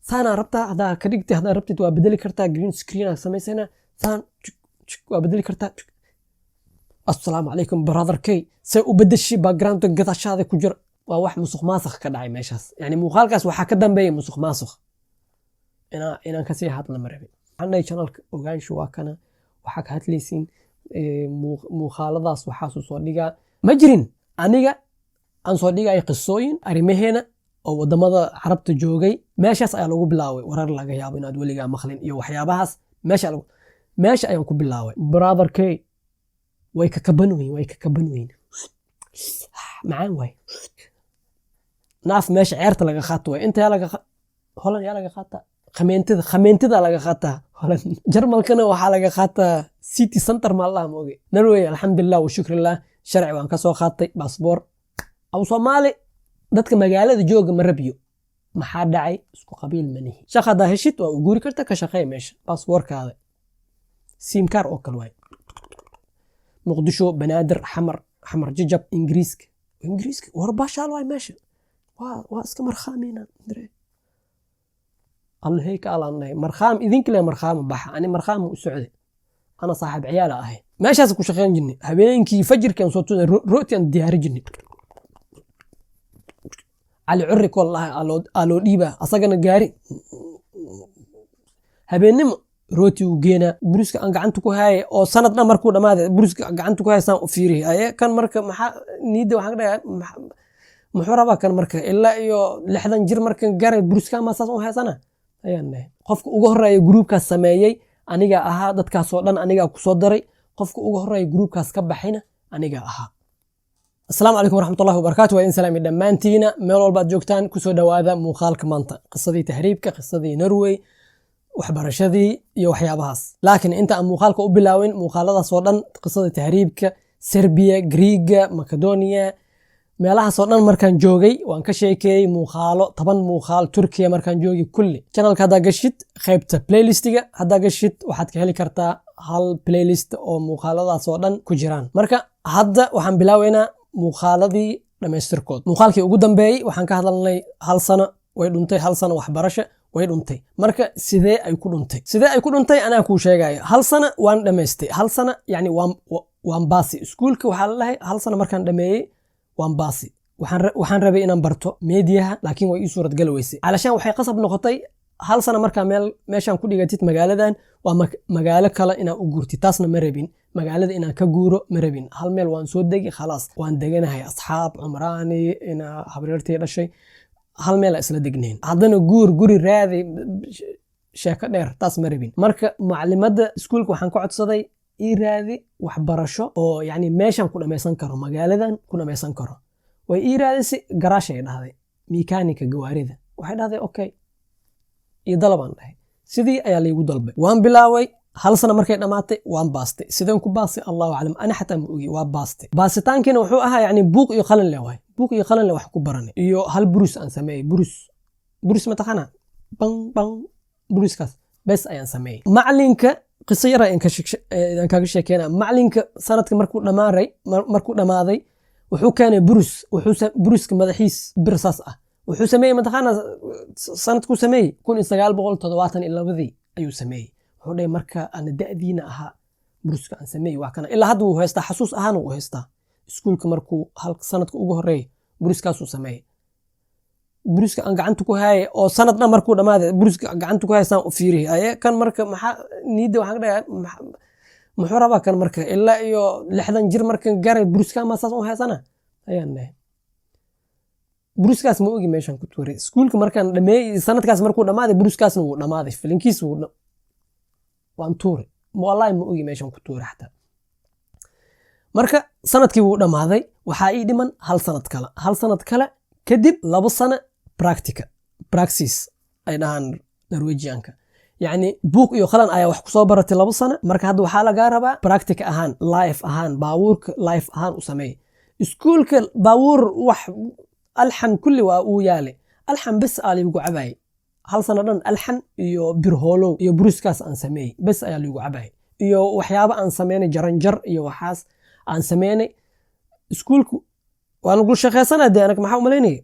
ثانا ربطة هذا كريكتي هذا ربطة وبدلي كرتا جرين سكرين سميسنا ثان وبدلي كرتا السلام عليكم برادر كي سأبدل شيء باك جراوند قطع هذا كجر وواحد مسخ ماسخ كدعي ماشاس يعني مخالكاس وحا كدن بي مسخ ماسخ انا كسي هاتنا مربي عندنا channel ogaan shuwa kana waxa ka hadlaysiin muuqaaladaas waxa soo dhiga ma jirin aniga aan soo dhigay qisooyin arimaheena oo wadamada Carabta joogay meeshaas ayaa lagu bilaaway warar laga yaabo inaad waliga maqlin iyo waxyaabahaas meesha ayaan ku bilaaway brother kay way ka kabanweyn macaan way naaf meesha ceerta laga qaato way inta laga holan yaa laga qaata خمينتدا laga qaata holan jarmalkana waxa laga qaata city center ma Allah mooge Norway alxamdulillah wa shukrillah sharci waan ka soo qaatay passport aw Soomaali dadka magaalada jooga ma rabiyo maxaa dhacay isku qabiil manihi shaqada heshid waa u guuri kartaa ka shaqeey meesha passportkaada sim card oo kale way muqdisho banaadir xamar jajab ingiriiska war baashaal way meesha waa iska marxaamina diree الله هيك قال أنا مرخام إذن كله مرخام بح أنا مرخام وسعودي أنا صاحب عيال أهي ماشي هسه كوشخين جني هبينكي فجر كان صوتنا روتي عند ديار جني على عرك والله على ديبة أصلا جاري هبينم روتي وجينا بروسك أنك عنتكو هاي أو سنة مركودة ماذا بروسك عنتكو هاي سان فيري هاي كان مرك نيد وحقنا محورة كان مرك إلا يو لحظة جير مرك جاري بروسك ما ساسون هاي سنة ayaan qofka ugu horeeyay groupkaas sameeyay aniga ahaa dadkaas oo dhan aniga ku soo daray qofka ugu horeeyay groupkaas ka baxayna aniga ahaa assalaamu alaykum warahmatullahi wabarakatuh wa in salaami dhamaantiina meel walba joogtaan ku soo dhawaada muuqaalka maanta qisadii tahriibka qisadii Norway waxbarashadii iyo waxyaabahaas laakiin inta aan muuqaalka u bilaawin muuqaaladaas oo dhan qisadii tahriibka Serbia Greega Macedonia meelaha soo dhan markaan joogay waan ka sheekay muuqaalo 10 muuqaal Turkiya markaan joogay kulli channelka hada gashid qaybta playlistiga hada gashid waxaad ka heli kartaa hal playlist oo muuqaaladaas oo dhan ku jiraan marka hadda waxaan bilaaweynaa muuqaaladii dhameystirkood muuqaalkii ugu dambeeyay waxaan ka hadalnay hal sano way dhuntay hal sano waxbarasho way dhuntay marka sidee ay ku dhuntay anaa ku sheegay hal sano waan dhameystay hal sano yani waan baasi iskuulka waxa la lahay hal sano markaan dhameeyay waan baasi waxaan rabay inaan barto meediyaha laakiin way ii suurad gal weysay alashan waxay qasab noqotay hal sano marka meeshan ku dhigatid magaaladan waa magaalo kale inaan u guurtid taasna ma rabin magaalada inaan ka guuro ma rabin hal meel waan soo degi khalaas waan deganahay asxaab umraani ina habriirtay dhashay hal meel isla degnayn hadana guri raadi sheeko dheer taas ma rabin marka macallimada iskuulka waxaan ku codsaday إيرادي وحبرشة أو يعني ماشان كنا ميسان كرو مجالدان كنا ميسان كرو وإيرادي سي جراشة هذا ميكانيكا جواريده واحد هذا أوكي يضلب عنه سيدي أيالي ودلبه وان بلاوي هل سنة مركي نماتي وان باستي سيدون كباسي الله أعلم أنا حتى مؤجي وان باستي باستان كانوا وحوقها يعني بوق يخلن لواي بوق يخلن لواح كبرني يو هل بروس أن سميه بروس متخنا بان بروس كاس بس أيان سميه معلنك قصيرة إن كان شيء معلنك سنة مركو دماضي وحو كان بروس كمدحيس برصاصة وحو سميه متخانا سنة كو سميه كون إنساقال بغول تضواتن إلا بذي أيو سميه وحو لي مركا أنا دأدينا أها بروس كان سميه وحكنا إلا هدو وهيستا حسوس أهانو وهيستا سكولك مركو هل سنة كو أغوه ري بروس كاسو سميه بروسك أن قعنتكو هاي أو سنتنا مركو دماذا بروسك قعنتكو هاي سان أفيري هاي كان مركا نيدو حقنا محوربا كان مركا إلا إيو لحظة نجير مركا قاري بروسكا ما ساسون هاي سنة هاي أنه بروسكاس موغي ميشان كتوري سكولك مركا لمي سنتكاس مركو دماذا بروسكاس نو دماذا فلنكيس وانتوري والله موغي ميشان كتوري حتى مركا سنتكي دماذا وحايي دمان هل سنة كلا كدب لابو سنة براكسيس أي نهان نرويجيانكا يعني بوك iyo qalan ayaa wax ku soo baratay 2 sano marka hadda waxa la gaaraba practice ahaan life ahaan baawurka life ahaan u sameey iskuulka baawur wax alxan kulli waa uu yaale alxan bas ali ugu cabay hal sano dhan alxan iyo birhoolo iyo bruskaas aan sameey bas ayaa lagu cabay iyo waxyaabo aan sameeyay jaranjar iyo waxaas aan sameeyay iskuulku waan ugu shaqeysanahay anaka maxaa u maleynay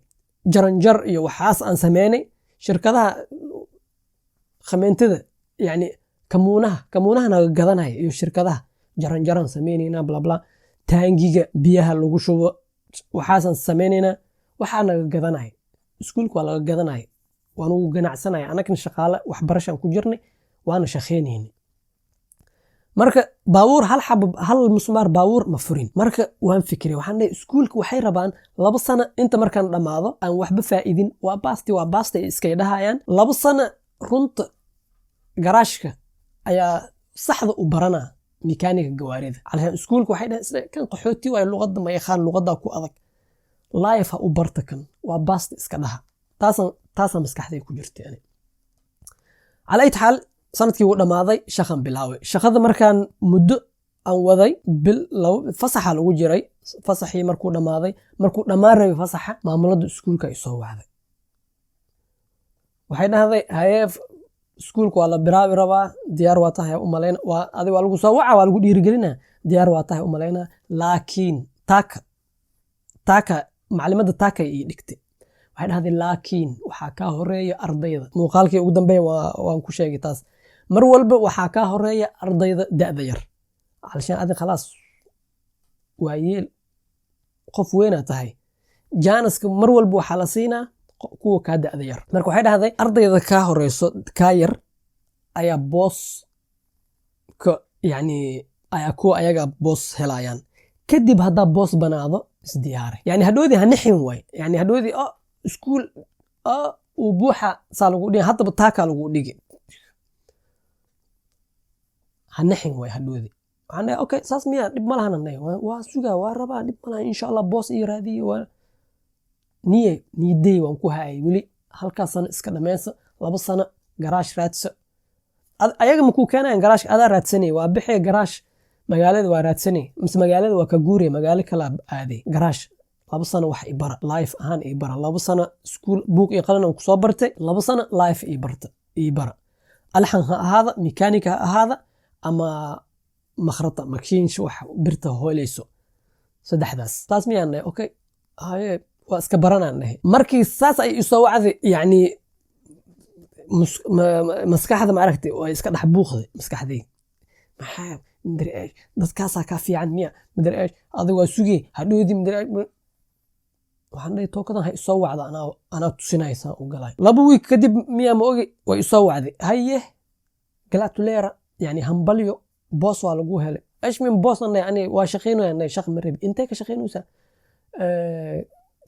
jaranjar iyo waxaas aan sameeyay shirkadaha خمينتده يعني كمونها naga gadanaya iyo shirkadaha jaran sameynayna bla bla taangiga biyaha lagu shubo waxaasan sameynayna waxaa naga gadanaya iskuulka waa laga gadanaya waanu ganacsanaya anagna shaqaale waxbarashan ku jirnay waana shaqeynayna marka baabuur hal musmaar baabuur ma furin marka waan fikray waxaan leeyahay iskuulka waxay rabaan 2 sano inta markaan dhamaado aan waxba faa'iidin waa baasti iska dhahayaan 2 sano runta garaashka ayaa saxda u barana mekaaniga gawaarida calashan iskuulka waxay dhahaan kan qaxooti way luqadda ma yaqaan luqadda ku adag life u barta kan waa baasti iska dhaha taasan maskaxdayda ku jirtay ani calayt xal sanadkii uu dhamaaday shaqan bilaaway shaqada markaan muddo aan waday bil fasaxa lagu jiray fasaxii markuu dhamaaday fasaxa maamulada iskuulka ay soo wacday waxay dhahday hayeef iskuulka waa la bilaabi rabaa diyaar waa tahay u maleyn waa adiga waa lagu soo waca waa lagu dhiirigelina diyaar waa tahay u maleyna laakiin taaka macluumaadda taaka ay dhigtay waxay dhahday laakiin waxa ka horeeya ardayda muuqaalkii ugu dambeeyay waan ku sheegay taas mar walba waxa ka horeeya ardayda da'da yar علشان هذا خلاص ويل qof weyn tahay jaaniska mar walba waxa la siinaa kuwa ka da'da yar marka waxay dhahday ardayda ka horeyso ka yar ayaa boss ka yani ayaa ku ayaga boss helayaan kadib hada boss banaado isdiyaare yani hadhoodi hanixin way yani hadhoodi iskuul oo buuxa salagu dhigay hadaba taaka lagu dhigay hanixin way hadhoodi waxaan okay saas miya dib ma lahan waa suga waa rabaa dib ma lahan insha Allah boss ii raadiyo waa niyaday waan ku hayay wali halka sano iska dhameeysa 2 sano garaash raadso ayaga ma ku keenayaan garaash adaa raadsanay waa bixi garaash magaalada waa raadsanay mise magaalada waa ka guuray magaalo kala aaday garaash 2 sano wax i bara life ahaan i bara 2 sano school book i qalan ku soo bartay 2 sano life i bara alxan hada mechanic hada ama makhrata makiinsh wax birta hooleyso saddexdaas taas miyaan okay haye waa iska barananahay markii saas ay soo wacday yani maskaxda ma aragtay oo iska dhax buuqday maskaxday maxaa midar ay dadkaas ka fiican miya midar ay adigu waa sugi hadhoodi midar ay waxaan leeyahay tookadan hay soo wacda ana tusinaysa u galay 2 week kadib miya ma ogi way soo wacday haye galatuleera yani hambalyo boss waa lagu helay ايش من boss يعني واشقينه يعني شق مريب انت كشقينوسا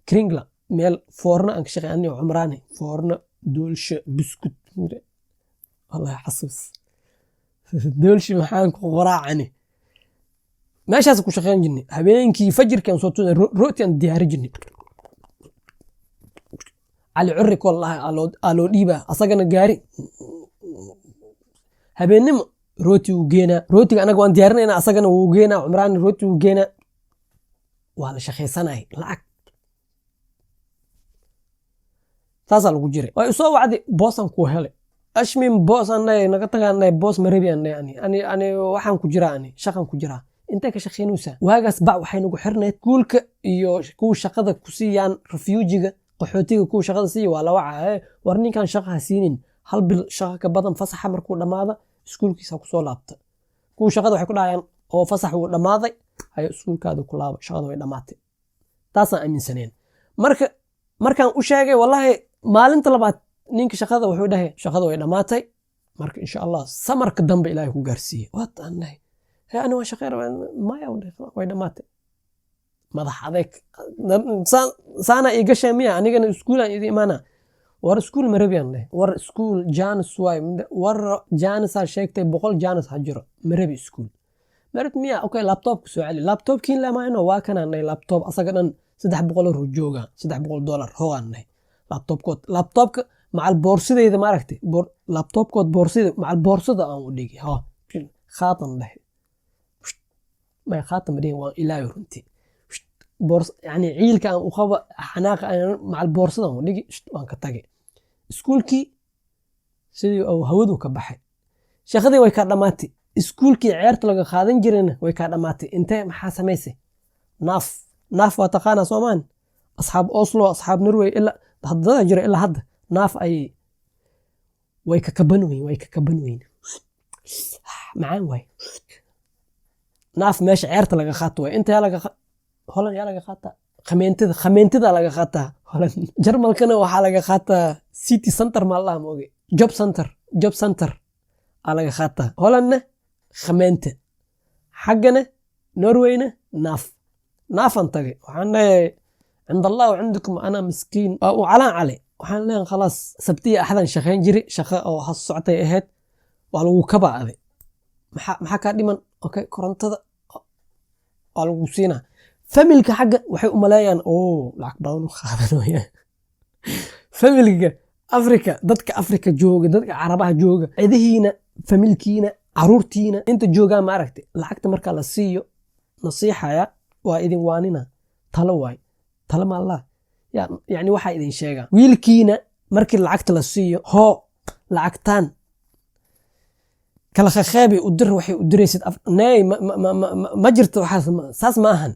كرينجلا ميل فورنا انك شقي اني عمراني فورنا دولش بسكوت الله يحسس دولش maxaan ku quraacani meeshaas ku shaqeyn jirnay habeenkii fajirkan soo tuuray rootian diyaari jirnay ali urri wallahi alo dhiiba asagana gaari habeenimo rooti u geena rootiga anaga waan diyaarinayna asagana wuu geena umraan rooti u geena waa la shaqeysanay lacag taasa lagu jiray way soo wacdi boosan ku helay ashmin boosan naga tagaanay boos marabiyan ani waxaan ku jiraa ani shaqan ku jiraa inta ka shaqeynaysa waagaas baa waxay nagu xirneed kuulka iyo ku shaqada ku siiyaan refugiga qaxootiga ku shaqada siiyo waa la wacay war ninkan shaqo siinin hal bil shaqo ka badan fasaxa markuu dhamaado iskuulkiisa ku soo laabtay ku shaqada waxay ku dhayaan oo fasax uu dhamaaday ay iskuulkaada ku laabo shaqada way dhamaatay taasaan aaminsaneen markaan u sheegay wallahi maalinta labaad ninka shaqada wuxuu dhahay shaqada way dhamaatay marka insha Allah samarka dambe Ilaahay ku gaarsiiyay waad anay ana waa shaqeer ma yaa way dhamaatay madax adeeg saana iga sheemiya anigana iskuulan idii imaana war iskuul marabiyan war iskuul jaanis way war jaanis sheegtay 100 jaanis hajiro marabi iskuul marad miya okay laptop ku soo cali laptopkiin la maayno waa kananay laptop asaga dhan $300 jooga $300 hogaanay laptopka macal boorsidayda ma aragtay laptopkood boorsida macal boorsada aan u dhigi khaatan leh ma khaatan badin waa ilaahay runtii bors yani ciilka aan u qabo xanaaq macal boorsada aan u dhigi waan ka tagay iskuulkii sidii oo hawadu ka baxay shaqadii way ka dhamaatay iskuulkii ciyaarta laga qaadan jireen way ka dhamaatay intee maxaa sameysay naaf waa taqaana Soomaan asxaab Oslo asxaab Norway ila hadda jira ila hadda naaf ay way ka kabanooyin macaan waay naaf meesha ceerta laga qaato waay inta holan yaa laga qaataa khameentida laga qaataa holan jarmalkana waxaa laga qaataa city center maalaha mooge job center aa laga qaataa holanna khameente xaggana norwayna naafan tagay waxaan leeyahay cind allah cindakum ana miskiin u calaan cali waxaan leeyahay khalaas sabtiya axdan shaqayn jiri shaqo oo has socotay ahayd waa lagu kabacday maxaa kaa dhiman okay korontada waa lagu siinaa familka xagga waxay u maleeyaan lacag badan u qaadanayaan familka afrika dadka afrika jooga dadka carabaha jooga cidihiina familkiina caruurtiina inta joogaan ma aragtay lacagta marka la siiyo nasiixaya waa idin waanina talo waay talo ma allah yani waxa idin sheegaa wiilkiina markii lacagta la siiyo lacagtaan kala khaybi u dir waxay u diraysid ma jirto saas ma ahan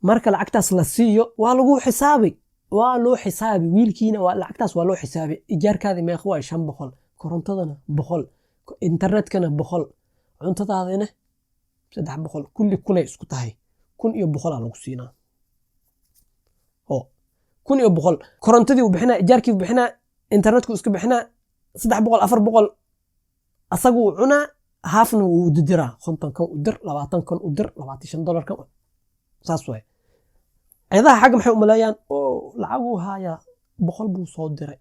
marka lacagtaas la siiyo waa lagu xisaabi waa loo xisaabi wiilkiina waa lacagtaas waa loo xisaabi ijaarkaadi meeq waa 500 korontadana 100 internetkana 100 cuntadaadina 300 kulli isku tahay 1,100 lagu siinaa 1,100 korontadii u bixinaa ijaarkii u bixinaa internetku iska bixinaa 300 400 asagu cunaa haafna wuu diraa 50 kan u dir 20 kan u dir $25 kan saas way ciidaha xagga maxay u maleeyaan lacagu haya 100 buu soo diray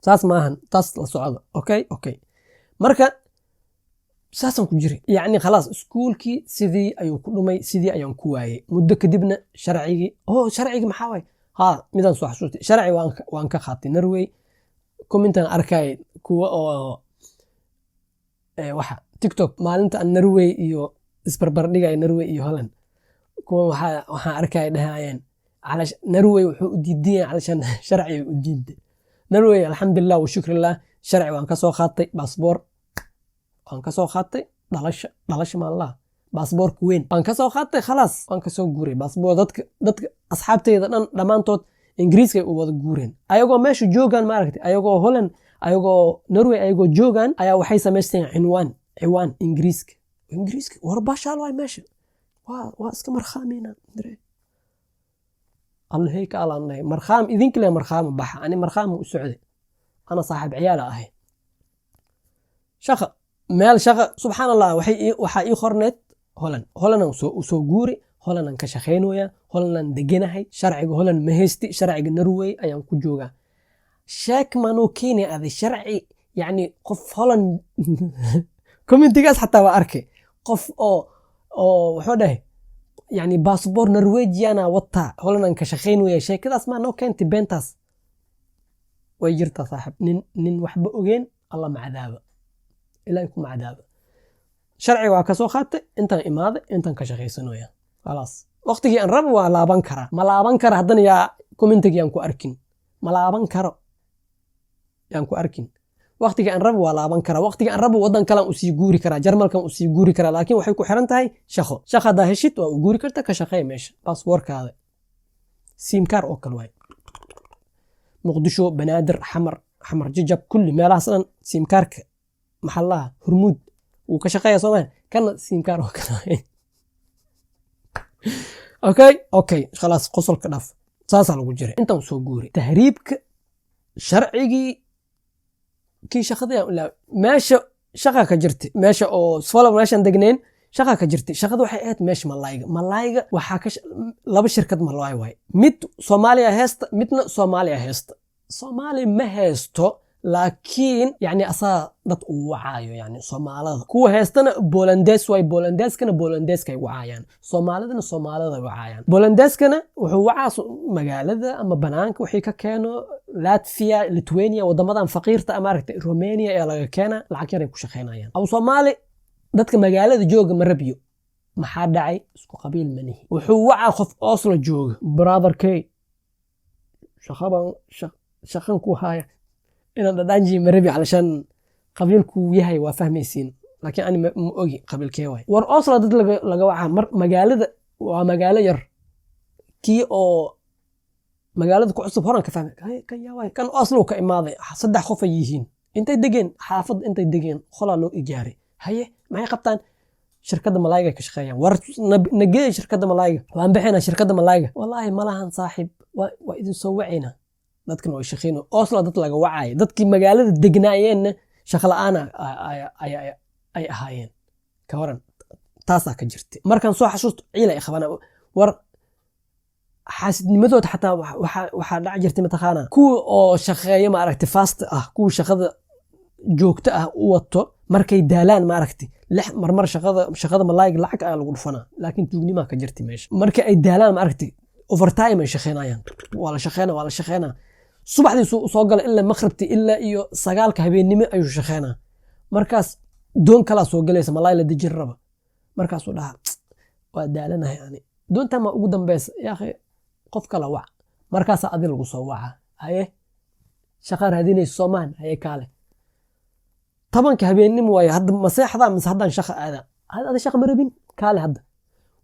saas maahan taas la socda okay marka saasan ku jiri yani khalaas iskuulkii sidii ayuu ku dhumay sidii ayaan ku waayay muddo kadibna sharcigi maxaa way midaan soo xasuustay sharci waan ka qaatay Norway commentan arkay kuwa oo waxa TikTok maalinta aan Norway iyo isbarbardhigay Norway iyo Holland kuwa waxaan arkay dhahayeen calash Norway wuxuu u diiday calashan sharci u diiday Norway alxamdulillah wa shukrillah sharci waan ka soo qaatay passport waan ka soo qaatay dhalasho ma allah passport weyn waan ka soo qaatay khalaas waan ka soo guuray passport dadka asxaabteyda dhamaantood ingiriiska u wada guureen ayagoo meesha joogan ma aragtay ayagoo Holland ayagoo Norway ayagoo joogan ayaa waxay sameysteen ciwaan ingiriiska war bashaal way meesha waa iska marxaamina الله هيك قال أنا مرخام إذن كله مرخام بح أنا مرخام وسعودي أنا صاحب عيالة أهي شخ مال شخ سبحان الله وحي خرنت هولن وسو جوري هولن كشخين ويا هولن دجنا هاي شرعي هولن مهستي شرعي النروي أيام كجوجا شاك منو كيني هذا شرعي يعني قف هولن كومنتيجاس حتى وأركي قف أو وحده يعني باسبور نرويجي أنا وطا هولن كشخين ويا شيء كذا اسمه نو كنت بنتاس ويجرت صاحب نن وحب أوجين الله مع عذابه إلهكم عذابه شرعي وكسو خاطئ أنت إماذا أنت كشخيسن ويا خلاص وقتي أن رب ولا بنكره ما لا بنكره هذا يا كومنتك يانكو أركين ما لا بنكره يانكو أركين وقتي أن رب ولا بنكره وقتي أن رب وضن كلام أسيجوري كرا جرمال كلام أسيجوري كرا لكن وحيكو حرنتهاي شخ ده هشيت وجوري كرتا كشخي مش باسبور هذا سيم كار أوكل واي مقدشو بنادر حمر ججب كل ما أصلا سيم كارك محلها هرمود وكشخي صومان كان سيم كار أوكل اوكي خلاص قصل كنف ساسا لو جري انت سو غوري تهريبك شرعي كي شخدي ولا ماشي شقه كجرتي ماشي او سفلو ماشان دغنين شقه كجرتي شقده waxay ahayd meesh malayga waxa ka laba shirkad malay way mid Soomaaliya heesta midna Soomaaliya heesta Soomaali ma heesto laakiin yani asaa dad uu wacaayo yani Soomaalida kuwa heestana Boolandees way Boolandeskana Boolandeeskay wacayaan Soomaalidana Soomaalida wacayaan Boolandeskana wuxuu wacaa magaalada ama banaanka wixii ka keeno Latvia Lithuania wadamadan faqiirta ama aragtay Romania ee laga keena lacag yar ay ku shaqeynayaan aw Soomaali dadka magaalada jooga ma rabiyo maxaa dhacay isku qabiil manihi wuxuu wacaa qof Oslo jooga brother K shaqan ku haya إن دانجي مربي علشان قبيلكو يهي وفهميسين لكن أنا مؤجي قبيل كيواي ور أصلا ضد لجوعها مجالد ومجال ير كي أو مجالد كعصب هران كفهم كان يواي كان أصله كإماضي صدق خوف يجين intay degeen xaafad intay degeen qolaa loo ijaaray haye maxay qabtaan shirkadda malaayga ka shaqeeyaan war nagee shirkadda malaayga waan bixina shirkadda malaayga wallahi malahan saaxiib waa idin soo wacayna dadkan way shaqeeyno Oslo dad laga wacay dadkii magaalada degnaayeen shaqo la'aan ay ahaayeen ka waran taasaa ka jirtay markaan soo xasuusto ciila ay qabana war xaasidnimadooda xataa waxaa dhac jirtay mataqaanaa kuwa oo shaqeeya ma aragtay fast ah kuwa shaqada joogta ah u wato markay daalaan ma aragtay marmar shaqada malaayga lacag ayaa lagu dhufanaa laakiin tuugnimaa ka jirtay meesha markay ay daalaan ma aragtay overtime ay shaqeynayaan waa la shaqeynaa subaxdii soo gala ilaa maqribtii ilaa iyo 9 habeenimo ayuu shaqeynaa markaas doon kala soo galaysa malaay la dejin raba markaasuu dhaha waa daalanahay ani doonta ma ugu dambaysa yaa akhi qof kala wac markaas adii lagu soo waca haye shaqa raadinayso Soomaan haye kaale 10 habeenimo way hadda maseexda mise haddaan shaqa aada shaqa marabin kaale hadda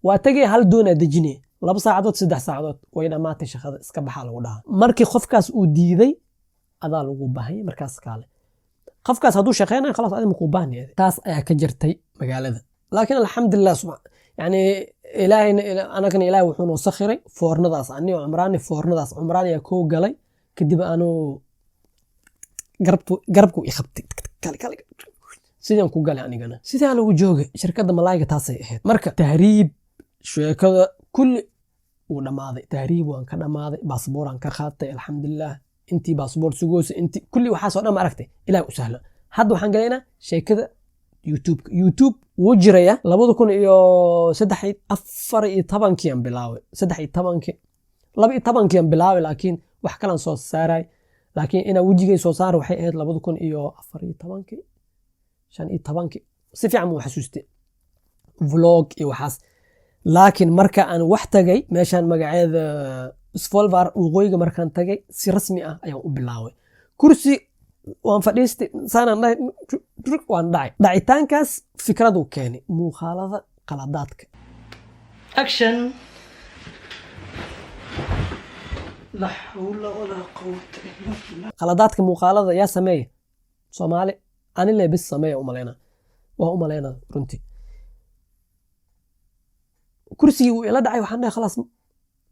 waa tagay hal doona dejinay 2 saacadood 3 saacadood way dhamaatay shaqada iska baxa lagu dhaha markii qofkaas uu diiday adaa lagu baahay markaas kaale qofkaas hadduu shaqeynaa khalaas adii ku baahnay taas ayaa ka jirtay magaalada laakiin alxamdulillah yani ilaahayna anagana ilaahay wuxuu noo sakhiray foornadaas aniga cumraan ayaa koo galay kadib aanu garabku i qabtay kale sidaan ku galay anigana sidaa lagu joogay shirkadda malaayga taasay ahayd marka tahriib sheekada kulli uu dhamaaday tahriib waan ka dhamaaday baasabooraan ka qaatay alxamdulillah intii baasaboor sugoosa intii kulli waxaas oo dhan ma aragtay ilaahay u sahla hadda waxaan galaynaa sheekada YouTube wuu jiraya 2014 aan bilaaway 12 aan bilaaway laakiin wax kalan soo saaray laakiin ina wajigay soo saar waxay ahayd 2014 15 si fiican u xasuustay vlog iyo waxaas laakiin marka aan wax tagay meeshan magaceeda Svolvar waqooyiga markaan tagay si rasmi ah ayaan u bilaaway kursi waan fadhiistay saanaan waan dhacitaankaas fikradu keenay muuqaalada qaladaadka action la hawla wala quwwata illa billah qaladaadka muuqaalada yaa sameeya Soomaali ani leebis sameeya u maleena runtii kursigii uu ila dhacay waxaan dhahay khalaas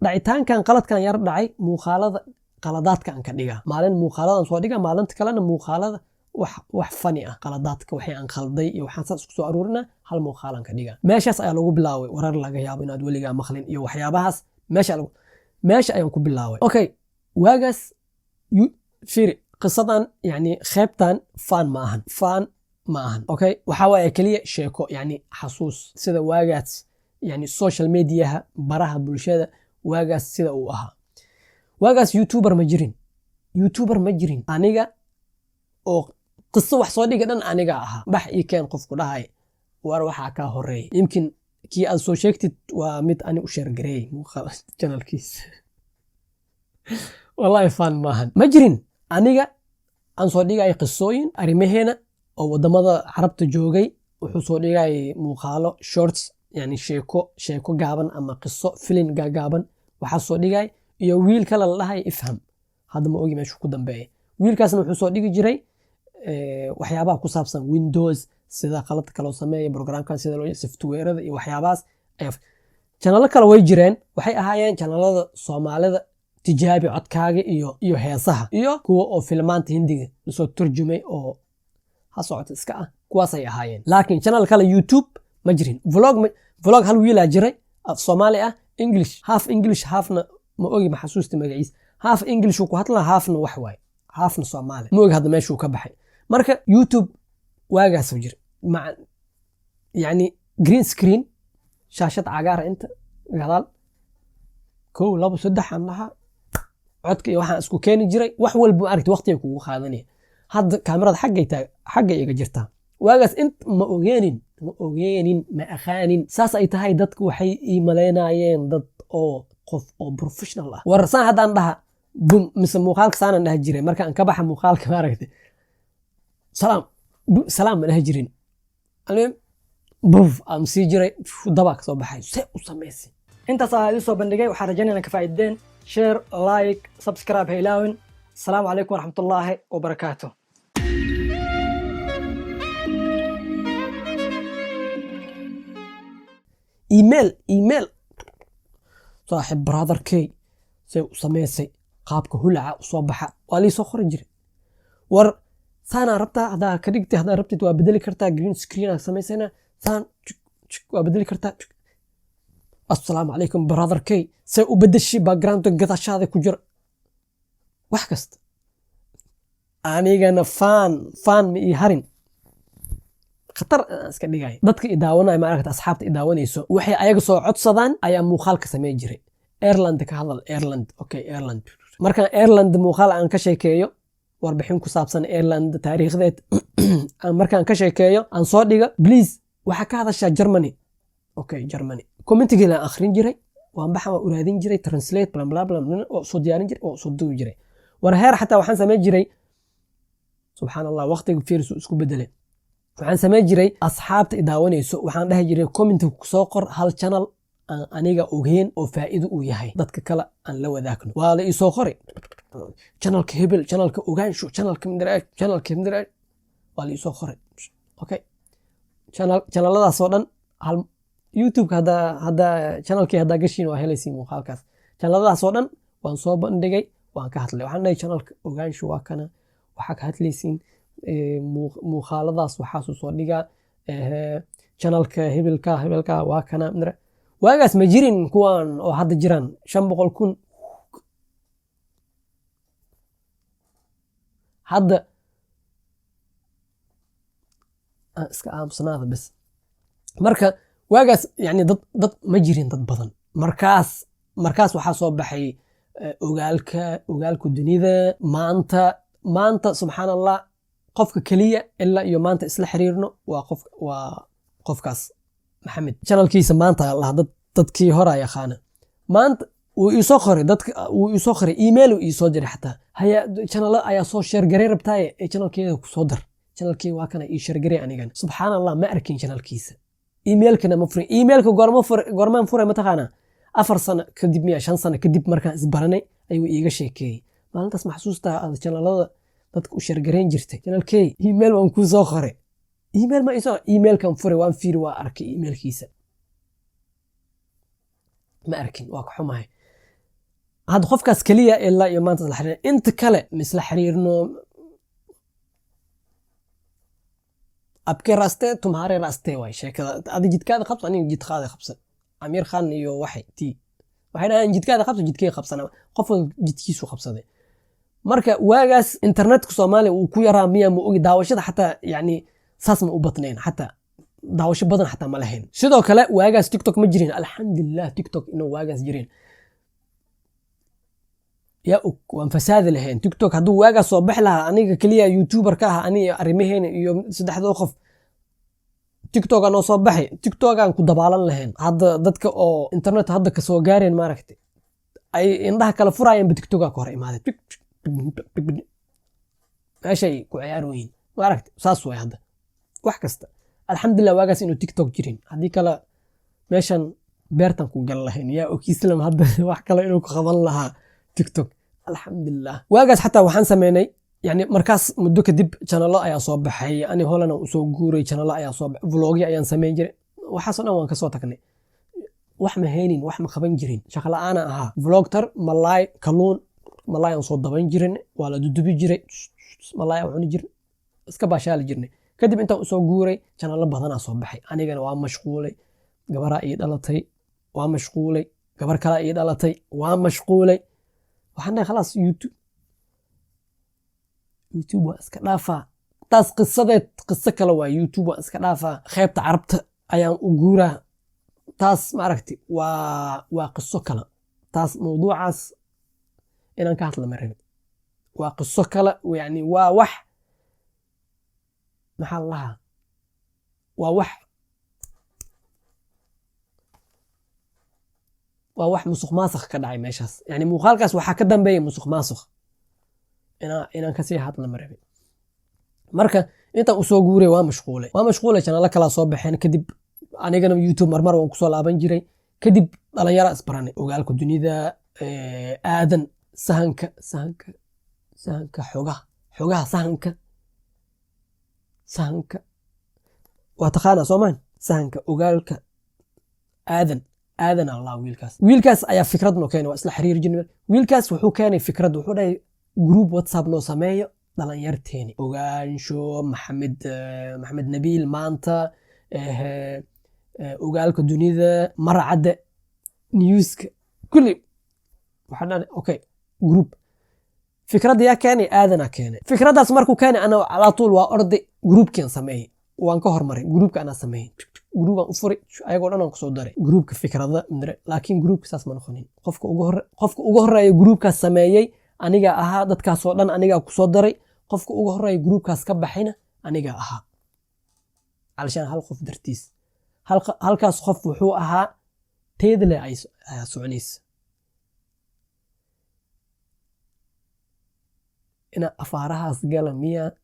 dhacitaankan qaladkan yar dhacay muuqaalada qaladaadka aan ka dhigaa maalin muuqaaladan soo dhigaa maalinta kalena muuqaalada wax fani ah qaladaadka waxay aan khalday iyo waxaan saas isku soo aruurinaa hal muuqaalan ka dhigaa meeshaas ayaa lagu bilaaway warar laga yaabo inaad weligaa maqlin iyo waxyaabahaas meesha ayaan ku bilaaway okay waagaas fiiri qisadan yani qaybtan fan ma ahan okay waxa waaye kaliya sheeko yani xasuus sida waagaas yani social mediaha baraha bulshada waagaas sida uu ahaa waagaas YouTuber ma jirin aniga oo qiso wax soo dhiga dhan aniga ahaa bax ii keen qofku dhahay war waxa ka horeeyay yimkin kii aad soo sheegtid waa mid ani u share gareey muuqaal channelkiis wallahi fan maahan ma jirin aniga aan soo dhigay qisooyin arimaheena oo wadamada carabta joogay wuxuu soo dhigay muuqaalo shorts yani sheeko gaaban ama qiso film gaaban waxa soo dhigay iyo wiil kale la dhahay ifham hadda ma ogi meeshu ku dambeeyay wiilkaasna wuxuu soo dhigi jiray waxyaabaha ku saabsan Windows sida qalad kale oo sameeyo programkan sida loo softwareada iyo waxyaabahaas channel kale way jireen waxay ahaayeen channelada Soomaalida tijaabi codkaaga iyo heesaha iyo kuwa oo filmaanta Hindiga soo turjumay oo ha socota iska ah kuwaas ay ahaayeen laakiin channel kale YouTube ma jirin vlog hal wiil jiray af Soomaali ah English halfna ma ogi ma xasuusta magaciis half English ku hadla halfna wax waay halfna Soomaali ma ogi hadda meeshuu ka baxay marka YouTube waagaas jir yani green screen shaashad cagaar inta gadaal 1 2 3 aan lahaa codka iyo waxaan isku keeni jiray wax walba aragti waqtiga kugu qaadanaya hadda kaamirada xagga iga jirta waagaas ma ogeenin ma aqaanin saas ay tahay dadku waxay ii maleynayeen dad oo qof oo professional ah warsan hadaan dhaha bum mise muuqaalka saanan dhaha jiray marka aan ka baxa muuqaalka ma aragtay salaam ma dhaha jirin alim buf am sii jiray daba ka soo baxay see u sameysay intaas ayaa idin soo bandhigay waxaan rajaynayaa ka faa'iideen share like subscribe ha ilaawin. Assalamu alaykum wa rahmatullahi wa barakatuh. إيميل صاحب براذر كي سميسي قابك هلعة وصباحة والي سخر جري ور ثانا ربطة هذا كريكتي هذا ربطة وابدلي كرتا جرين سكرين سميسينا ثان وابدلي كرتا السلام عليكم براذر كي سأبدلشي باقراند قطع هذا كجر وحكست أنا فان مي هرين خطر iska dhigay dadka idaawanay ma aragta asxaabta idaawanayso waxay ayaga soo codsadaan ayaa muuqaalka sameey jiray Ireland ka hadal Ireland okay Ireland marka Ireland muuqaal aan ka sheekeeyo warbixin ku saabsan Ireland taariikhdeed markaan ka sheekeeyo aan soo dhiga please waxa ka hadashaa Germany okay Germany commentiga la akhrin jiray waan baxaa u raadin jiray translate bla bla bla oo soo diyaarin jiray oo soo duwi jiray war heer xataa waxaan sameey jiray subhanallah waqtiga fiirso isku bedelay waxaan sameey jiray asxaabta idaawanayso waxaan dhahay jiray comment ku soo qor hal channel aan aniga ogeyn oo faa'iido u yahay dadka kale aan la wadaagno waa la isoo qoray channelka hebel channelka ogaansho channelka mindiraaj waa la isoo qoray okay channeladaas oo dhan hal YouTube hada channelkii hada gashin waa helaysiin muuqaalkaas channeladaas oo dhan waan soo bandhigay waan ka hadlay waxaan dhahay channelka ogaansho waa kana waxa ka hadlaysiin muuqaaladaas waxaa soo dhiga channelka hebelka waa kana mira waagaas ma jirin kuwan oo hadda jiraan 500,000 hadda iska aamsanaada bas marka waagaas yani dad ma jirin dad badan markaas waxaa soo baxay ogaalka dunida maanta subxaanallah qofka kaliya ilaa iyo maanta isla xiriirno waa qofkaas maxamed channelkiisa maanta la dadkii hore yaqaana maanta uu isoo qoray email uu isoo diray xataa haya channel ayaa soo share garay rabtaa ee channelkeeda ku soo dar channelkii waa kana ii share garay anigan subxaanallah ma arkin channelkiisa emailkana ma furay emailka goormaan furay mataqaana 4 sano kadib 5 sano kadib markaan isbaranay ayuu iiga sheekeeyay maalintaas maxsuusta channelada dadka u shargareyn jirtay channelkay email waan ku soo qoray email ma isoo email kan furay waan fiiri waa arkay emailkiisa ma arkin waa ka xumahay had qofkaas kaliya ilaa iyo maanta la xiriir inta kale misla xiriirno abke raste tumhaare raste way sheekada adi jidkaada qabso aniga jidkaada qabso Amir Khan iyo waxay dhahaan jidkaada qabso jidkay qabsana qof jidkiisu qabsaday marka waagaas internetka Soomaaliya uu ku yaraa miya ma ogi daawashada xataa yani saas ma u batnayn xataa daawasho badan xataa ma lahayn sidoo kale waagaas TikTok ma jirin alxamdulillah TikTok inuu waagaas jirin ya waan fasaad lahayn TikTok haduu waagaas soo bixi lahaa aniga kaliya YouTuber ka ah aniga arimaheena iyo saddexdo qof TikTok aan soo baxay TikTok aan ku dabaalan lahayn hadda dadka oo internet hadda ka soo gaareen ma aragtay ay indhaha kala furayeen TikTok ka hor imaaday meeshay ku ciyaarooyin ma aragtay saas way hadda wax kasta alxamdulillah waagaas inuu TikTok jirin hadii kala meeshan beertan ku gal lahayn yaa oo Islam hadda wax kale inuu ku qaban lahaa TikTok alxamdulillah waagaas xataa waxaan sameynay يعني markaas muddo kadib channel ayaa soo baxay ani holana u soo guuray channel ayaa soo baxay vlog ayaan sameyn jiray waxaas oo dhan waan ka soo tagnay wax ma heenin wax ma qaban jirin shaqo la'aan ahaa vlogter malay kaluun malay aan soo daban jirin waa la dudubi jiray malay aan cuni jiray iska baashaal jirnay kadib inta u soo guuray channel badan soo baxay anigana waa mashquulay gabara ii dhalatay waa mashquulay gabar kale ii dhalatay waa mashquulay waxaan khalaas YouTube waa iska dhaafaa taas qiso kale waa YouTube waa iska dhaafaa qaybta carabta ayaan u guuraa taas ma aragtay waa qiso kale taas mowduucaas inaan ka hadla ma rabin waa qiso kale yani waa wax maxaa lahaa waa wax musuq maasuq ka dhacay meeshaas yani muuqaalkaas waxa ka dambeeyay musuq maasuq inaan ka sii hadla ma rabin marka inta u soo guuray waa mashquulay channel kala soo baxeen kadib anigana YouTube marmar waan ku soo laaban jiray kadib dhalinyaro isbaranay ogaalka dunida aadan sahanka xogaha sahanka waa taqaana Soomaan sahanka ogaalka aadan allah wiilkaas ayaa fikrad noo keenay waa isla xiriir jirnay wiilkaas wuxuu keenay fikrad wuxuu dhahay group whatsapp noo sameeyo dhalinyarteeni ogaansho maxamed nabiil maanta ogaalka dunida marcadda newska kulli waxaan dhahay okay group fikradda yaa keenay aadana keenay fikraddaas markuu keenay ana calaa tuul waa orday groupkian sameeyey waan ka hormaray groupka anaa sameeyey groupaan u furay ayagoo dhan aan kusoo daray groupka fikrada laakiin groupka saas ma noqonin qofka ugu horeeya groupkaas sameeyey aniga ahaa dadkaasoo dhan anigaa kusoo daray qofka ugu horeeya groupkaas ka baxayna aniga ahaa علشان هل قف درتيس هل كاس قف وحوقها تيدلي أي سعنيس إن أفارها سجلا مية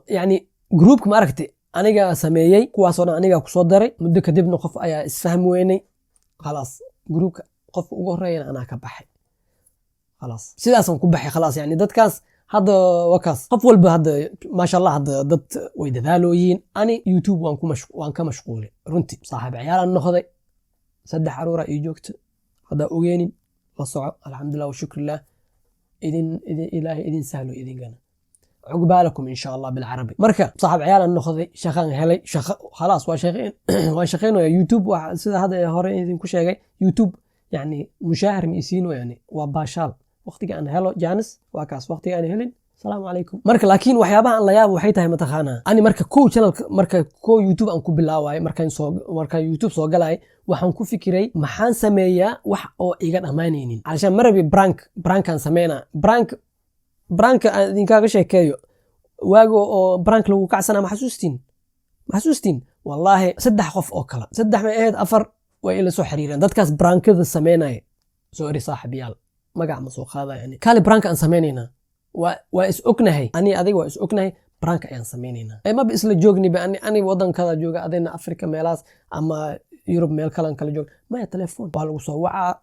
يعني جروب ماركتي أنا جا سميي كواسونا أنا جا كصدري مدة كدب نقف أي اسفهم ويني خلاص جروب قف وجهرين أنا كبحي خلاص سيداسم كبحي خلاص يعني دت كاس هذا وكاس قفول بهذا ما شاء الله هذا دت ويدذالوين أنا يوتيوب وانك مشغول رنتي صاحب عيال النخذي سد حرورة يجوكت هذا أوجيني لصعب الحمد لله والشكر لله إذن إلهي إذن سهلوا إذن جنا عقبالكم إن شاء الله بالعربي مركب صاحب عيال النخذي شخان هلي خلاص واشخين ويا يوتيوب هذا هوري إذن كل شيء يوتيوب يعني مشاهر ميسينو يعني وباشال وقتي أنا هلو جانس وكاس وقتي أنا هلين السلام عليكم مركب لكن وحيابها الله ياب وحيتها متخانة أنا مركب كو channel مركب كو يوتيوب أنكو بالله مركب يوتيوب سو جلاي waxaan ku fikiray maxaan sameeyaa wax oo iga dhamaanaynin علشان marabi brank aan sameeyna brank aan idinkaaga sheekeeyo waago oo brank lagu kacsana ma xasuustiin wallahi saddex qof oo kala saddex ma ahayd afar way ila soo xiriireen dadkaas brankada sameynay soo iri saaxiibayaal magac ma soo qaada yani kale brank aan sameynayna waa is ognahay ani adiga waa is ognahay brank ayaan sameynayna ay ma isla joogni ba ani wadankada jooga adina Afrika meelaas ama Europe meel kala joog ma ya telefoon baa lagu soo wacaa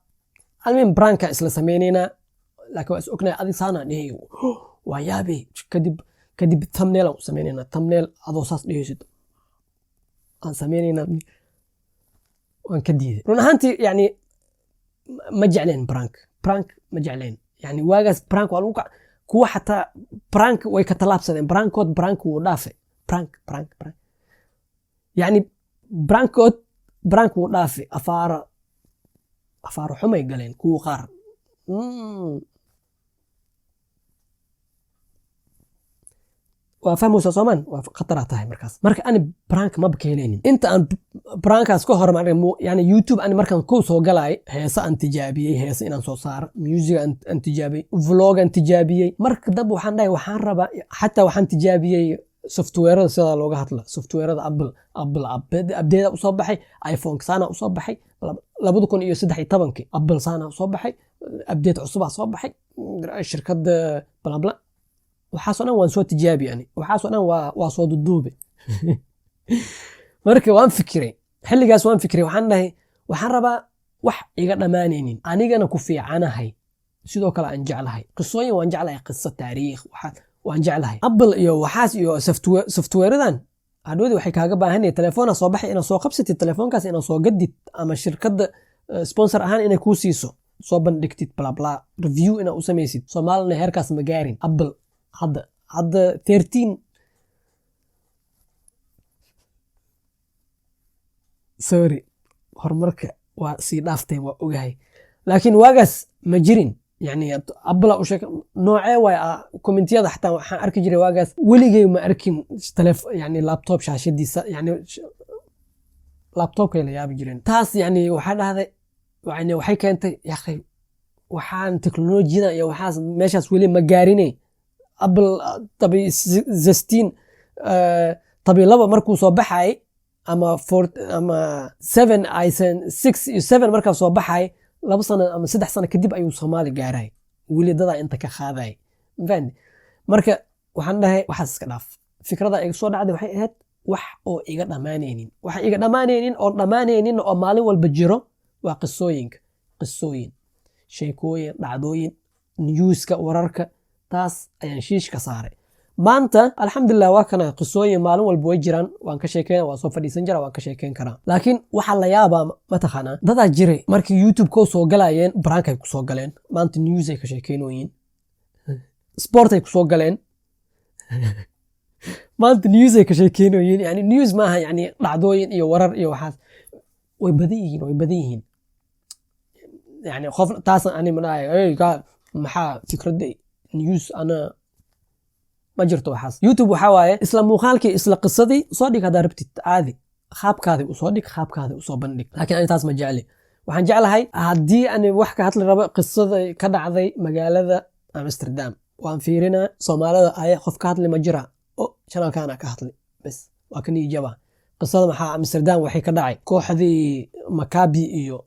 almin branka isla sameynayna laakiin waa is ognahay adiga saana dhihi waa yaabi kadib thumbnail aan sameynayna thumbnail adoo saas dhihaysid aan sameynayna waan ka diiday run ahaantii yani ma jecleen brank ma jecleen yani waagaas brank waa lagu kuwa xataa brank way ka talaabsadeen brank wuu dhaafay brank yani brank wuu dhaafay afaaro xumay galeen kuwa qaar waa fahmaysaa soomaan waa khatara tahay marka ani brank ma bakeeleenin inta aan brankaas ka hormaray yani YouTube ani markaan ku soo galay heesa aan tijaabiyay heesa inaan soo saaro music aan tijaabiyay vlog aan tijaabiyay marka dab waxaan dhahay waxaan rabaa xataa waxaan tijaabiyay software sida looga hadla software Apple update u soo baxay iPhone sana u soo baxay 2013 Apple sana u soo baxay update cusub soo baxay shirkadda bla waxaasoo dhan waan soo tijaabi yani waxaasoo dhan waa soo duduube marka waan fikiray xilligaas waxaan dhahay waxaan rabaa wax iga dhamaanaynin anigana ku fiicanahay sidoo kale aan jeclahay qisooyin waan jeclahay qiso taariikh waan jeclahay Apple iyo waxaas iyo softwaredan hadhoodi waxay kaaga baahan yihiin telefoona soo baxay inaad soo qabsatid telefoonkaas inaad soo gadid ama shirkadda sponsor ahaan inay kuu siiso soo bandhigtid bla review inaad u samaysid Soomaalina heerkaas ma gaarin Apple hadda 13 sorry horumarka waa sii dhaaftay waa ogahay laakiin waagaas ma jirin yani Apple u sheeg noocee way commentiyada xataa waxaan arki jiray waagaas weligay ma arkin yani laptop shaashadiisa yani laptopka la yaabi jireen taas yani waxa dhahday yani waxay keentay yaqay waxaan teknolojiyada iyo waxaas meeshaas weli ma gaarinay Apple tabi 16 tabi laba markuu soo baxay ama 4 ama 7 i7 6 iyo 7 markaa soo baxay 2 sano ama 3 sano kadib ayuu Soomaali gaaray wili dada inta ka qaaday fahmi marka waxaan dhahay waxaas iska dhaaf fikrada ay soo dhacday waxay ahayd wax oo iga dhamaanaynin oo maalin walba jiro waa qisooyin sheekooyin dhacdooyin newska wararka taas ayaan shiish ka saaray maanta alxamdulilah waa kana qisooyin maalin walba way jiraan waan ka sheekeyn waan soo fadhiisan jira waan ka sheekeyn karaa laakiin waxa la yaabaa mataqaanaa dadaa jiray markii youtube koo soo galayeen barankay ku soo galeen maanta news ay ka sheekeynooyin sport ay ku soo galeen maanta news ay ka sheekeynooyin yani news maaha yani dhacdooyin iyo warar iyo waxaas way badan yihiin يعني خوف تاسن أنا مناي إيه قال محا فكرة نيوز أنا ما جرت وحاس يوتيوب وحواي إسلام مخالكي إسلام قصدي صادق هذا ربتي عادي خاب كاذب وصادق خاب كاذب وصوبنك لكن أنا تاس مجالي وحن جعل هاي هدي أنا وحكة هات الربع قصة كذا عذي مجال ذا أمستردام وأن فيرنا صومالة أي خوف كهات لي مجرى أو شنو كان كهات لي بس لكن يجوا قصة محا أمستردام وحي كداعي كوح ذي مكابي إيو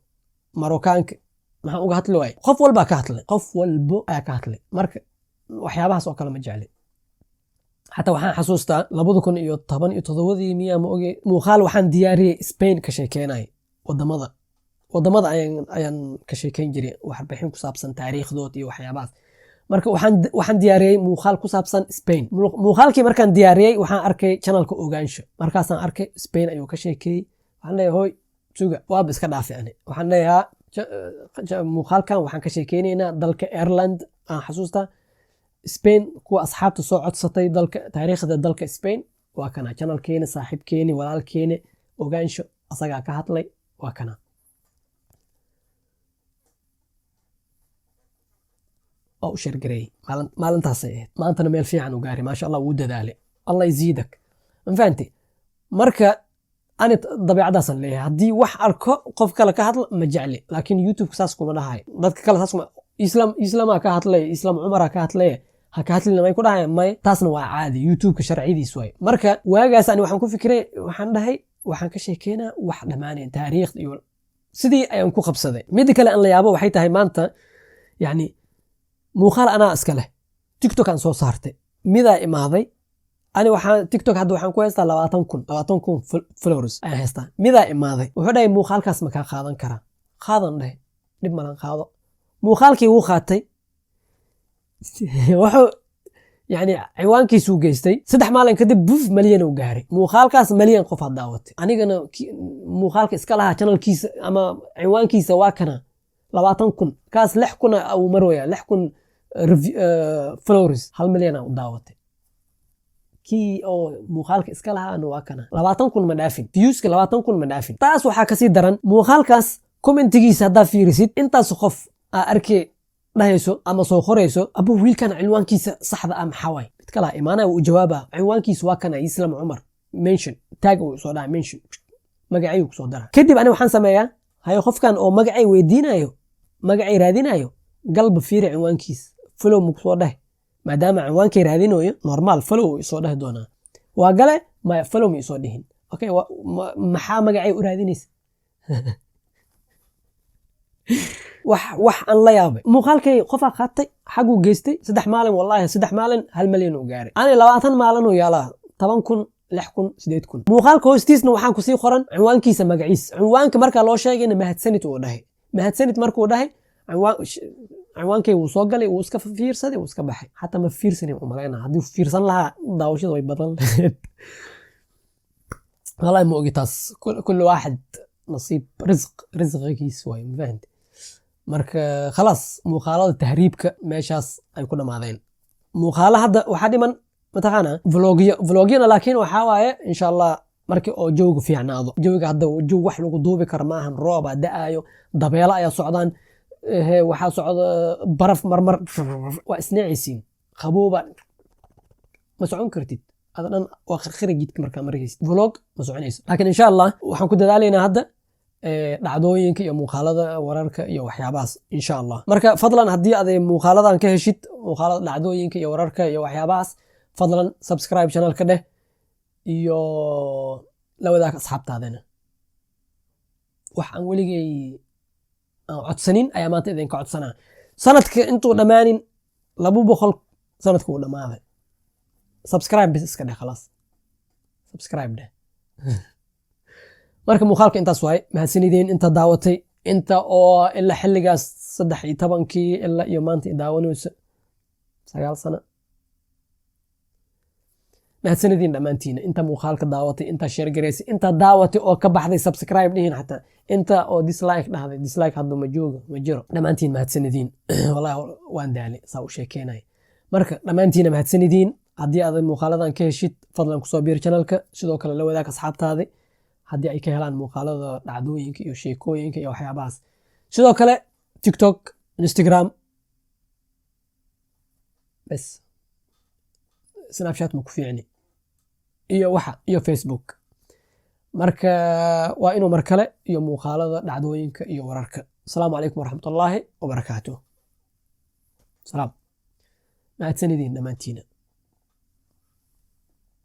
ماروكانك maxaan uga hadli waay qof walba ka hadlay qof walba ayaa ka hadlay marka waxyaabahaas oo kale ma jecli xataa waxaan xasuustaa 2017 miyaa ma oge muuqaal waxaan diyaariyay Spain ka sheekeynay wadamada ayaan ka sheekeyn jiray warbixin ku saabsan taariikhdood iyo waxyaabahaas marka waxaan diyaariyay muuqaal ku saabsan Spain muuqaalkii markaan diyaariyay waxaan arkay channelka ogaansho markaasaan arkay Spain ayuu ka sheekeeyay waxaan leeyahay hoy suga waaba iska dhaafay waxaan leeyahay muuqaalkan waxaan ka sheekeynaynaa dalka Ireland aan xasuusta Spain kuwa asxaabta soo codsatay dalka taariikhda dalka Spain waa kana channelkeena saaxiibkeeni walaalkeeni ogaansho asaga ka hadlay waa kana oo shargaray maalintaas ay maantana meel fiican u gaari ma sha Allah wuu dadaalay Allah yaziidak anfaanti marka أنا طبيعة أصلا ليه هدي وح أركو قف كلا كهاتل مجعلي لكن يوتيوب كساسكم أنا هاي ضد كلا كساسكم إسلام كهاتلي إسلام عمره كهاتلي هكهاتلي لما يكون هاي ما تاسنوا عادي يوتيوب كشرعي دي سوي مركا واجس أنا وحنكون فكرة وحن هاي وحن كشيكينا وحنا ماني تاريخ يقول سدي أيام كو خبصة ذي ميد كلا أن لا يابا وحيتها هاي مانتا يعني مخال أنا أسكله تيك توك أن صو صارته ميدا إماضي أنا وحن تيك توك هذا وحن كويس 20,000 فلورز أنا هستا ماذا إماذي وحدا مو خالك اسمك خاضن كرا خاضن ده لب ملان خاض مو خالكي هو خاتي وحو يعني عوان كي سوق جيستي سدح مالين كدب بوف مليون وقاري مو خالكاس مليون قف دعوتي أنا جنا مو خالك اسكالها channel كيس أما عوان كيس واكنا 20,000 كاس لحكنا أو مرويا لحكن فلورز 500,000 دعوتي كي أو مخالك إسكالها أنو واكنا 20,000 مدافن فيوسك 20,000 مدافن تاس وحا كسي دران مخالكاس كومنتيجيس هدا في ريسيد انتا سخف أركي دهيسو أما سو خوريسو أبو ويل كان عنوان كيس صحبة أم حواي بتكلا إيمانا وجوابها عنوان كيس واكنا يسلم عمر منشن تاقو صودا منشن مقعيوك صودرها كدب أنا وحان سمايا هاي خف كان أو مقعي ويدينايو مقعي رادينايو قلب فير عنوان كيس فلو مكسوده maadaama cinwaankay raadinayo normal follow isoo dhahay doona waa gale ma follow mi isoo dhihin okay maxaa magacay u raadinaysa wax aan la yaabay muuqaalkay qofa qaatay xagu geystay 3 maalin wallahi 3 maalin 1 milyan u gaaray ani 20 maalin u yaalaa 10,000 6,000 8,000 muuqaalka hoostiisna waxaan ku sii qoran cinwaankiisa magaciis cinwaanka marka loo sheegayna mahadsanid uu dhahay mahadsanid markuu dhahay عوانكي وصوغلي واسكا فيرسدي واسكا بحي حتى ما فيرسني ومالينا هدي فيرسن لها داوشد way badan والله ما اوغيتاس كل واحد نصيب رزقكيس واي فهمت marka خلاص muuqaalada tahriibka meeshaas ay ku dhamaadeen muuqaala hadda waxa dhiman mataqaana vlogina laakiin waxa waaye insha Allah markii oo joogu fiicnaado jooga hadda joog wax lagu duubi kar maahan roob da'ayo dabeelo ay socdaan waxaa socda baraf marmar waa isneecaysiin qabooba ma socon kartid adan waa khirkhirigidka markaa markaysid vlog ma soconayso laakiin insha Allah waxaan ku dadaalaynaa hadda dhacdooyinka iyo muuqaalada wararka iyo waxyaabahaas insha Allah marka fadlan haddii aad muuqaaladan ka heshid muuqaalada dhacdooyinka iyo wararka iyo waxyaabahaas fadlan subscribe channelka dheh iyo la wadaag asxaabtaadana waxaan weligay codsanin ayaa maanta idinka codsanaa sanadka intuu dhamaanin 200 sanadku uu dhamaaday subscribe bis iska dheh خلاص subscribe dheh marka muuqaalka intaas waay mahadsanideen inta daawatay inta oo ilaa xilligaas 13 ilaa iyo maanta daawanayso 9 sano mahadsanidin dhammaantiina inta muuqaalka daawatay inta share gareysay inta daawatay oo ka baxday subscribe dhihin xataa inta oo dislike dhahday dislike hadda ma joogo ma jiro dhammaantiin mahadsanidin wallahi waan daali saa u sheekeynay marka dhammaantiina mahadsanidin haddii aad muuqaaladan ka heshid fadlan ku soo biir channelka sidoo kale la wadaag asxaabtaada haddii ay ka helaan muuqaalada dhacdooyinka iyo sheekooyinka iyo waxyaabahaas sidoo kale TikTok Instagram bas Snapchat ma ku fiicni iyo Facebook marka waa inuu mar kale iyo muuqaalada dhacdooyinka iyo wararka assalaamu calaykum waraxmatullaahi wabarakaatuh salaam mahadsanidin dhammaantiina